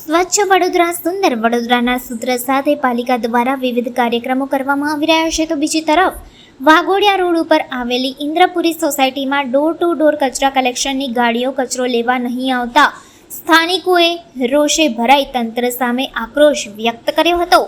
સ્વચ્છ વડોદરા સુંદર વડોદરાના સૂત્ર સાથે પાલિકા દ્વારા વિવિધ કાર્યક્રમો કરવામાં આવી રહ્યા છે, તો બીજી તરફ વાઘોડિયા રોડ ઉપર આવેલી ઇન્દ્રપુરી સોસાયટીમાં ડોર ટુ ડોર કચરા કલેક્શનની ગાડીઓ કચરો લેવા નહીં આવતા સ્થાનિકોએ રોષે ભરાઈ તંત્ર સામે આક્રોશ વ્યક્ત કર્યો હતો.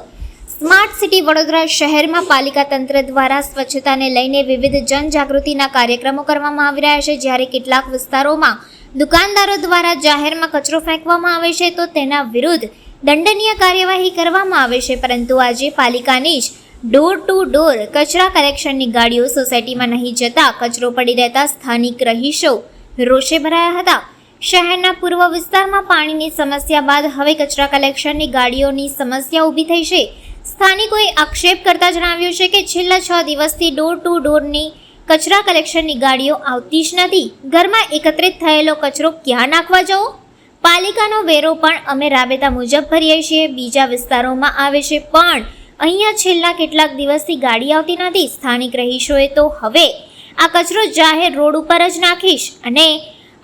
સ્માર્ટ સિટી વડોદરા શહેરમાં પાલિકા તંત્ર દ્વારા સ્વચ્છતાને લઈને વિવિધ જનજાગૃતિના કાર્યક્રમો કરવામાં આવી રહ્યા છે, જ્યારે કેટલાક વિસ્તારોમાં દુકાનદારો દ્વારા જાહેરમાં કચરો ફેંકવામાં આવે છે તો તેના વિરુદ્ધ દંડનીય કાર્યવાહી કરવામાં આવે છે, પરંતુ આજે પાલિકાની જ ડોર ટુ ડોર કચરા કલેક્શનની ગાડીઓ સોસાયટીમાં નહીં જતા કચરો પડી રહેતા સ્થાનિક રહીશો રોષે ભરાયા હતા. શહેરના પૂર્વ વિસ્તારમાં પાણીની સમસ્યા બાદ હવે કચરા કલેક્શનની ગાડીઓની સમસ્યા ઊભી થઈ છે. સ્થાનિકોએ આક્ષેપ કરતા જણાવ્યું છે કે છેલ્લા 6 દિવસથી ડોર ટુ ડોરની કચરા કલેક્શનની ગાડીઓ આવતી જ નથી. ઘરમાં એકત્રિત થયેલો કચરો ક્યાં નાખવા જવો? પાલિકાનો વેરો પણ અમે રાબેતા મુજબ ભરીએ છીએ, બીજા વિસ્તારોમાં આવે છે, પણ અહીંયા છેલ્લા કેટલાક દિવસથી ગાડી આવતી નથી. સ્થાનિક રહીશોએ તો હવે આ કચરો જાહેર રોડ ઉપર જ નાખીશ અને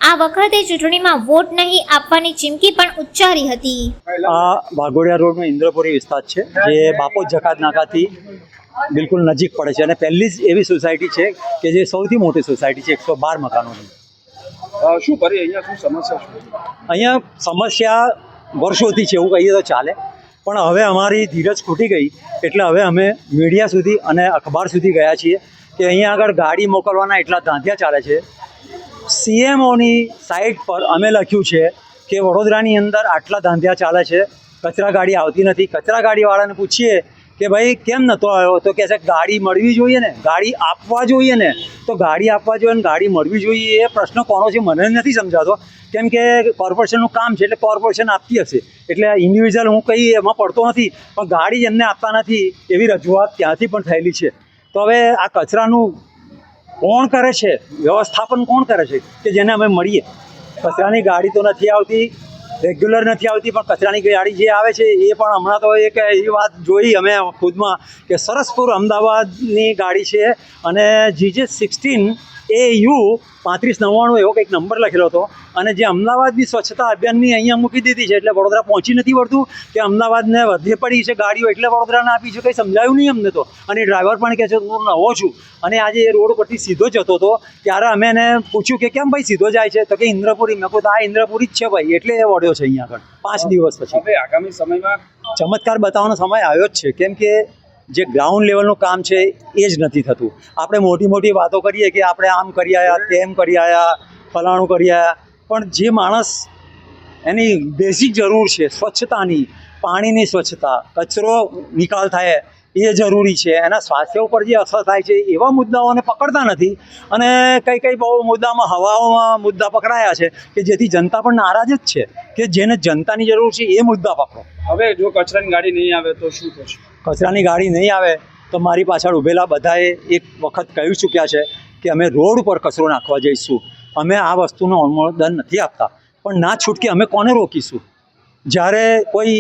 આ વખતે ચૂંટણીમાં વોટ નહીં આપવાની ચીમકી પણ ઉચ્ચારી હતી. આ વાઘોડિયા રોડનો ઇન્દ્રપુરી વિસ્તાર છે, જે બાપોદ જકાત નાકાથી બિલકુલ નજીક પડે છે અને પહેલી જ એવી સોસાયટી છે કે જે સૌથી મોટી સોસાયટી છે, 112 મકાનોની. શું કરીએ અહીંયા? શું સમસ્યા છે અહીંયા? સમસ્યા વર્ષોથી છે એવું કહીએ તો ચાલે, પણ હવે અમારી ધીરજ ખૂટી ગઈ એટલે હવે અમે મીડિયા સુધી અને અખબાર સુધી ગયા છીએ કે અહીંયા આગળ ગાડી મોકલવાના એટલા ધાંધિયા ચાલે છે. CMOની સાઇટ પર અમે લખ્યું છે કે વડોદરાની અંદર આટલા ધાંધિયા ચાલે છે, કચરા ગાડી આવતી નથી. કચરા ગાડીવાળાને પૂછીએ કે ભાઈ કેમ નહોતો આવ્યો, તો કહે છે ગાડી મળવી જોઈએ ને, ગાડી આપવા જોઈએ ને. તો ગાડી આપવા જોઈએ ને ગાડી મળવી જોઈએ, એ પ્રશ્ન કોનો છે મને નથી સમજાતો. કેમ કે કોર્પોરેશનનું કામ છે એટલે કોર્પોરેશન આપતી હશે, એટલે ઇન્ડિવિજ્યુઅલ હું કંઈ એમાં પડતો નથી, પણ ગાડી એમને આપતા નથી એવી રજૂઆત ત્યાંથી પણ થયેલી છે. તો હવે આ કચરાનું કોણ કરે છે, વ્યવસ્થાપન કોણ કરે છે કે જેને અમે મળીએ? કચરાની ગાડી તો નથી આવતી, રેગ્યુલર નથી આવતી, પણ કચરાની ગાડી જે આવે છે એ પણ હમણાં તો એક એવી વાત જોઈ અમે ખુદમાં કે સરસપુર અમદાવાદની ગાડી છે અને GJ16 AU 3599 એવો કંઈક નંબર લખેલો હતો, અને જે અમદાવાદની સ્વચ્છતા અભિયાનની અહીંયા મૂકી દીધી છે એટલે વડોદરા પહોંચી નથી વળતું કે અમદાવાદને વધે પડી છે ગાડીઓ એટલે વડોદરાને આપી છે. કંઈ સમજાયું નહીં અમને તો. અને ડ્રાઈવર પણ કહે છે હું નવો છું, અને આજે એ રોડ પરથી સીધો જતો હતો ત્યારે અમે એને પૂછ્યું કે કેમ ભાઈ સીધો જાય છે, તો કે ઇન્દ્રપુરી. મેં કહું આ ઇન્દ્રપુરી જ છે ભાઈ, એટલે એ વળ્યો છે અહીંયા આગળ 5 દિવસ પછી. હવે આગામી સમયમાં ચમત્કાર બતાવવાનો સમય આવ્યો જ છે, કેમ કે જે ગ્રાઉન્ડ લેવલનું કામ છે એ જ નથી થતું. આપણે મોટી મોટી વાતો કરીએ કે આપણે આમ કરી આવ્યા, તેમ કરી આવ્યા, ફલાણું કરી આવ્યા, પણ જે માણસ એની બેઝિક જરૂર છે સ્વચ્છતાની, પાણીની સ્વચ્છતા, કચરો નિકાલ થાય એ જરૂરી છે, એના સ્વાસ્થ્ય ઉપર જે અસર થાય છે એવા મુદ્દાઓને પકડતા નથી. અને કઈ બહુ મુદ્દામાં હવાઓમાં મુદ્દા પકડાયા છે કે જેથી જનતા પણ નારાજ જ છે કે જેને જનતાની જરૂર છે એ મુદ્દા પકડો. હવે જો કચરાની ગાડી નહીં આવે તો શું થશે? કચરાની ગાડી નહીં આવે તો મારી પાછળ ઊભેલા બધાએ એક વખત કહી ચૂક્યા છે કે અમે રોડ ઉપર કચરો નાખવા જઈશું. અમે આ વસ્તુનું અનુમોદન નથી આપતા, પણ ના છૂટકે અમે કોને રોકીશું? જ્યારે કોઈ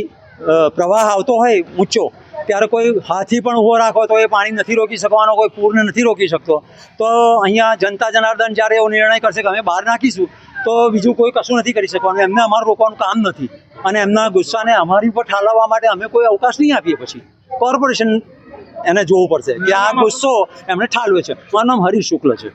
પ્રવાહ આવતો હોય ઊંચો ત્યારે કોઈ હાથી પણ ઊભો રાખો તો એ પાણી નથી રોકી શકવાનો, કોઈ પૂરને નથી રોકી શકતો. તો અહીંયા જનતા જનાર્દન જ્યારે એવો નિર્ણય કરશે કે અમે બહાર નાખીશું તો બીજું કોઈ કશું નથી કરી શકવાનું. એમને અમારું રોકવાનું કામ નથી, અને એમના ગુસ્સાને અમારી ઉપર ઠાલવવા માટે અમે કોઈ અવકાશ નહીં આપીએ. પછી કોર્પોરેશન એને જોવું પડશે કે આ ગુસ્સો એમણે ઠાલવે છે. મારું નામ હરીશ શુક્લ છે.